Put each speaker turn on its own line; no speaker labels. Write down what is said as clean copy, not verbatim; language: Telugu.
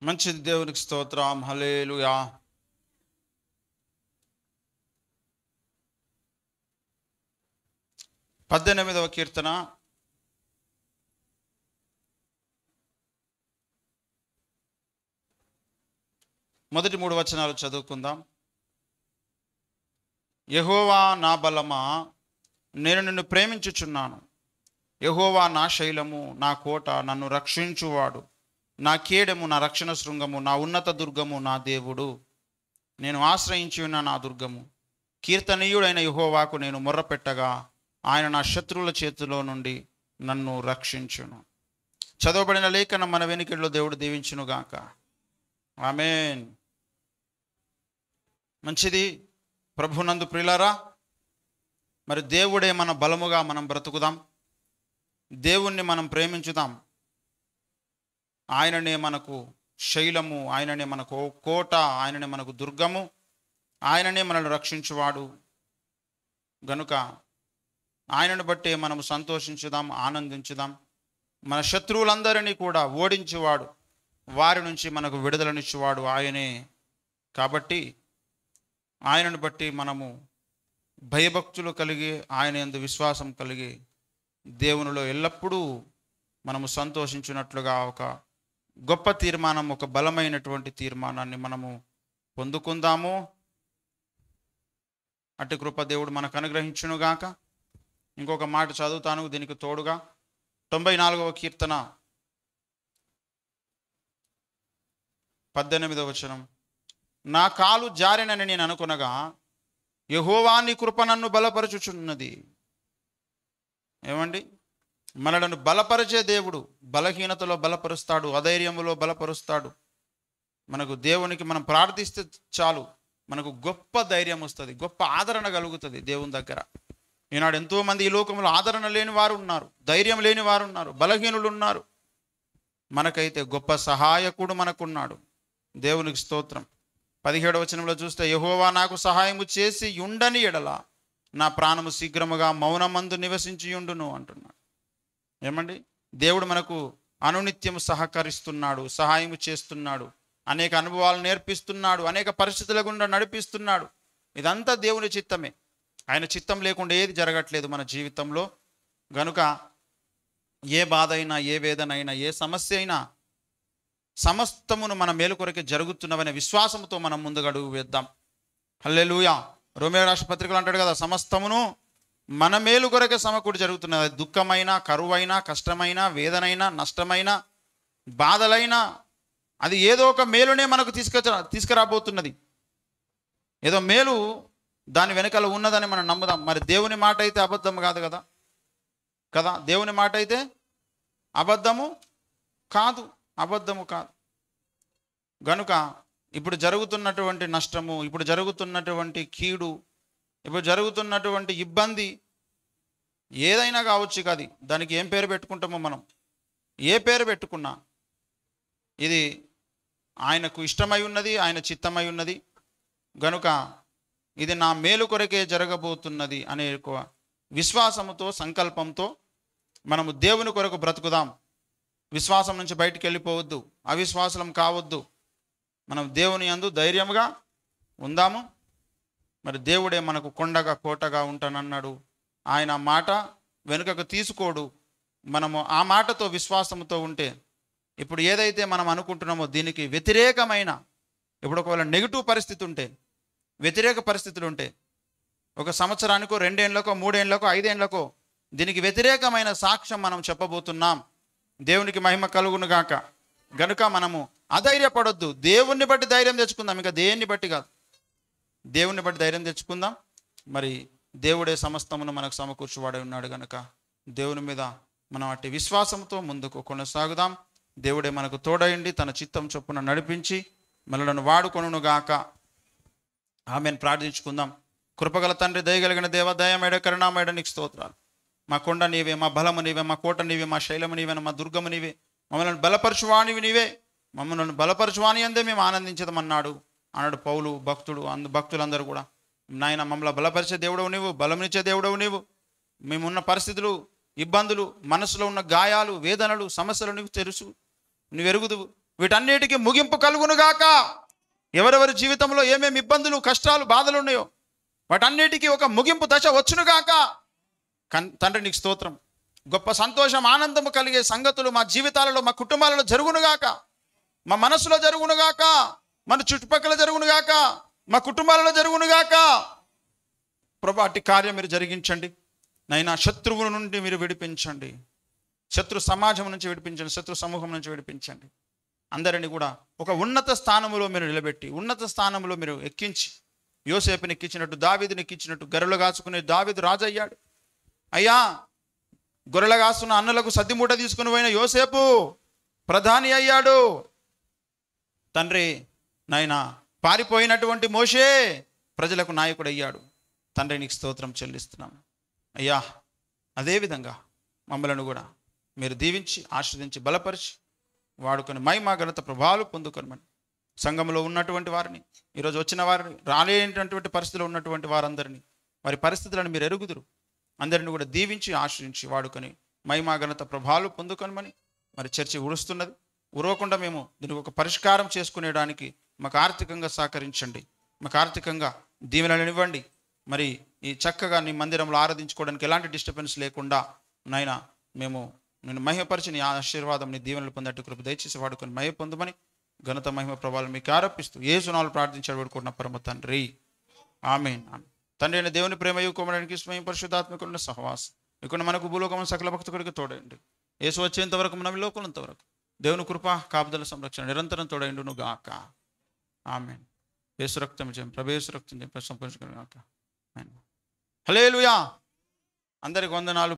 మంచిది, దేవునికి స్తోత్రం. హల్లెలూయా. 18వ కీర్తన మొదటి 3 వచనాలు చదువుకుందాం. యెహోవా నా బలమా, నేను నిన్ను ప్రేమించుచున్నాను. యెహోవా నా శైలము, నా కోట, నన్ను రక్షించువాడు, నా కేడెము, నా రక్షణ శృంగము, నా ఉన్నత దుర్గము, నా దేవుడు, నేను ఆశ్రయించి ఉన్న నా దుర్గము. కీర్తనీయుడైన యెహోవాకు నేను మొర్రపెట్టగా ఆయన నా శత్రువుల చేతిలో నుండి నన్ను రక్షించును. చదవబడిన లేఖనం మన వెనుకల్లో దేవుడు దీవించునుగాక. ఆమేన్. మంచిది, ప్రభునందు ప్రియులారా. మరి దేవుడే మన బలముగా మనం బ్రతుకుదాం, దేవుణ్ణి మనం ప్రేమించుదాం. ఆయననే మనకు శైలము, ఆయననే మనకు కోట, ఆయననే మనకు దుర్గము, ఆయననే మనల్ని రక్షించువాడు. గనుక ఆయనను బట్టే మనం సంతోషించుదాం, ఆనందించుదాం. మన శత్రువులందరినీ కూడా ఓడించేవాడు, వారి నుంచి మనకు విడుదలనిచ్చేవాడు ఆయనే. కాబట్టి ఆయనను బట్టి మనము భయభక్తులు కలిగి, ఆయన యందు విశ్వాసం కలిగి, దేవునిలో ఎల్లప్పుడూ మనము సంతోషించినట్లుగా ఒక గొప్ప తీర్మానం, ఒక బలమైనటువంటి తీర్మానాన్ని మనము పొందుకుందాము. అట్టి కృప దేవుడు మనకు అనుగ్రహించునుగాక. ఇంకొక మాట చదువుతాను దీనికి తోడుగా. 94వ కీర్తన 18వ వచనం. నా కాలు జారినని నేను అనుకునగా యెహోవా నీ కృప నన్ను బలపరచుచున్నది. ఏమండి, మనలను బలపరిచే దేవుడు బలహీనతలో బలపరుస్తాడు, అధైర్యములో బలపరుస్తాడు. మనకు దేవునికి మనం ప్రార్థిస్తే చాలు, మనకు గొప్ప ధైర్యం వస్తుంది, గొప్ప ఆదరణ కలుగుతుంది దేవుని దగ్గర. ఈనాడు ఎంతోమంది ఈ లోకంలో ఆదరణ లేని వారు ఉన్నారు, ధైర్యం లేని వారు ఉన్నారు, బలహీనులు ఉన్నారు. మనకైతే గొప్ప సహాయకుడు మనకున్నాడు. దేవునికి స్తోత్రం. 17వ వచనంలో చూస్తే, యెహోవా నాకు సహాయము చేసి యుండని ఎడల నా ప్రాణము శీఘ్రముగా మౌనమందు నివసించి యుండును అంటున్నాడు. ఏమండి, దేవుడు మనకు అనునిత్యం సహకరిస్తున్నాడు, సహాయం చేస్తున్నాడు, అనేక అనుభవాలు నేర్పిస్తున్నాడు, అనేక పరిస్థితుల గుండా నడిపిస్తున్నాడు. ఇదంతా దేవుని చిత్తమే. ఆయన చిత్తం లేకుండా ఏది జరగట్లేదు మన జీవితంలో. గనుక ఏ బాధ అయినా, ఏ వేదన అయినా, ఏ సమస్య అయినా సమస్తమును మన మేలు కొరకే జరుగుతున్నవనే విశ్వాసంతో మనం ముందుగా అడుగు వేద్దాం. హల్లెలూయా. రోమేయ రాష్ట్ర పత్రికలు అంటాడు కదా, సమస్తమును మన మేలు కొరకే సమకూడి జరుగుతున్నది. దుఃఖమైనా, కరువైనా, కష్టమైనా, వేదనైనా, నష్టమైనా, బాధలైనా అది ఏదో ఒక మేలునే మనకు తీసుకురాబోతున్నది. ఏదో మేలు దాని వెనకాల ఉన్నదని మనం నమ్ముదాం. మరి దేవుని మాట అయితే అబద్ధం కాదు కదా. దేవుని మాట అయితే అబద్ధము కాదు. గనుక ఇప్పుడు జరుగుతున్నటువంటి నష్టము, ఇప్పుడు జరుగుతున్నటువంటి కీడు, ఇప్పుడు జరుగుతున్నటువంటి ఇబ్బంది ఏదైనా కావచ్చు. కాదు, దానికి ఏం పేరు పెట్టుకుంటామో మనం, ఏ పేరు పెట్టుకున్నా ఇది ఆయనకు ఇష్టమై ఉన్నది, ఆయన చిత్తమై ఉన్నది. గనుక ఇది నా మేలు కొరకే జరగబోతున్నది అనే విశ్వాసముతో, సంకల్పంతో మనము దేవుని కొరకు బ్రతుకుదాం. విశ్వాసం నుంచి బయటికి వెళ్ళిపోవద్దు, అవిశ్వాసం కావద్దు. మనం దేవుని యందు ధైర్యంగా ఉందాము. మరి దేవుడే మనకు కొండగా, కోటగా ఉంటానన్నాడు. ఆయన మాట వెనుకకు తీసుకోడు. మనము ఆ మాటతో, విశ్వాసంతో ఉంటే ఇప్పుడు ఏదైతే మనం అనుకుంటున్నామో దీనికి వ్యతిరేకమైన, ఇప్పుడు ఒకవేళ నెగిటివ్ పరిస్థితి ఉంటే, వ్యతిరేక పరిస్థితులు ఉంటే, ఒక సంవత్సరానికో, 2 ఏళ్ళకో, 3 ఏళ్ళకో, 5 ఏళ్ళకో దీనికి వ్యతిరేకమైన సాక్ష్యం మనం చెప్పబోతున్నాం. దేవునికి మహిమ కలుగును గాక. గనుక మనము అధైర్యపడొద్దు, దేవుణ్ణి బట్టి ధైర్యం తెచ్చుకుందాం. ఇంకా దేన్ని బట్టి కాదు, దేవుణ్ణి బట్టి ధైర్యం తెచ్చుకుందాం. మరి దేవుడే సమస్తమును మనకు సమకూర్చువాడే ఉన్నాడు. గనుక దేవుని మీద మనం అట్టి విశ్వాసంతో ముందుకు కొనసాగుదాం. దేవుడే మనకు తోడయండి, తన చిత్తం చొప్పున నడిపించి మనలను వాడుకొనుగాక. ఆమెను ప్రార్థించుకుందాం. కృపగల తండ్రి, దయగలిగిన దేవ, దయమేడ, కరుణామేడ, నీకు స్తోత్రాలు. మా కొండ నీవే, మా బలము నీవే, మా కోట నీవే, మా శైలము నీవే, మా దుర్గము నీవే, మమ్మల్ని బలపరచువానివి నీవే. మమ్మల్ని బలపరచువాని అందే మేము ఆనందించదమన్నాడు పౌలు, భక్తులందరూ కూడా. నాయన, మమ్మల్ని బలపరిచే దేవుడవు నీవు, బలమునిచ్చే దేవుడవు నీవు. మేమున్న పరిస్థితులు, ఇబ్బందులు, మనసులో ఉన్న గాయాలు, వేదనలు, సమస్యలు నీకు తెలుసు, నువ్వు ఎరుగుదువు. వీటన్నిటికీ ముగింపు కలుగునుగాక. ఎవరెవరి జీవితంలో ఏమేమి ఇబ్బందులు, కష్టాలు, బాధలు ఉన్నాయో వాటన్నిటికీ ఒక ముగింపు దశ వచ్చునుగాక. తండ్రి నీకు స్తోత్రం. గొప్ప సంతోషం, ఆనందము కలిగే సంగతులు మా జీవితాలలో, మా కుటుంబాలలో జరుగునుగాక, మా మనసులో జరుగునుగాక, మన చుట్టుపక్కల జరుగునుగాక, మా కుటుంబాలలో జరుగునుగాక. ప్రభు అట్టి కార్యం మీరు జరిగించండి నైనా. శత్రువుల నుండి మీరు విడిపించండి, శత్రు సమాజం నుంచి విడిపించండి, శత్రు సమూహం నుంచి విడిపించండి. అందరినీ కూడా ఒక ఉన్నత స్థానంలో మీరు నిలబెట్టి, ఉన్నత స్థానంలో మీరు ఎక్కించి, యోసేపుని ఎక్కించినట్టు, దావీదుని ఎక్కించినట్టు. గొర్రెలు కాచుకునే దావీదు రాజు అయ్యాడు. అయ్యా, గొర్రెలు కాస్తున్న అన్నలకు సద్దిమూట తీసుకుని పోయిన యోసేపు ప్రధాని అయ్యాడు. తండ్రి నాయన, పారిపోయినటువంటి మోషే ప్రజలకు నాయకుడు అయ్యాడు. తండ్రి నీకు స్తోత్రం చెల్లిస్తున్నాను అయ్యా. అదేవిధంగా మమ్మలను కూడా మీరు దీవించి, ఆశీర్వదించి, బలపరిచి వాడుకొని మహిమ ఘనత ప్రభావాలు పొందుకొనమని, సంఘంలో ఉన్నటువంటి వారిని, ఈరోజు వచ్చిన వారిని, రాలేనటువంటి పరిస్థితిలో ఉన్నటువంటి వారందరినీ, వారి పరిస్థితులను మీరు ఎరుగుదురు, అందరిని కూడా దీవించి, ఆశ్రయించి వాడుకొని మహిమ ఘనత ప్రభావాలు పొందుకొనమని. మరి చర్చి ఉరుస్తున్నది, ఉరవకుండా మేము దీనికి ఒక పరిష్కారం చేసుకునేడానికి మాకు ఆర్థికంగా సహకరించండి, మాకు ఆర్థికంగా దీవెనలు ఇవ్వండి. మరి ఈ చక్కగా నీ మందిరంలో ఆరాధించుకోవడానికి ఎలాంటి డిస్టర్బెన్స్ లేకుండా నాయనా మేము నేను మహిమపరిచి నీ ఆశీర్వాదం, నీ దీవెనలు పొందట్టు కృప దయచేసి వాడుకొని మహిమ పొందమని ఘనత మహిమ ప్రభావాలు మీకు ఆరోపిస్తూ యేసు నామములో ప్రార్థించాడు వేడుకుంటున్న పరమ తండ్రి, ఆమేన్. తండ్రి అయిన దేవుని ప్రేమయు, కుమారునికి స్వయం పరిశుద్ధాత్మకున్న సహవాసం ఇక్కడ మనకు భూలోకం సకల భక్తుడికి తోడండి. యేసు వచ్చేంత వరకు మనం లోకలంత వరకు దేవుని కృప, కాపుదల, సంరక్షణ నిరంతరం తోడైండును గాక. ఆమేన్. యేసు రక్తం జయం, ప్రభు రక్తం జయం, సంపూర్ణ గాక. హల్లెలూయా. అందరికి వందనాలు.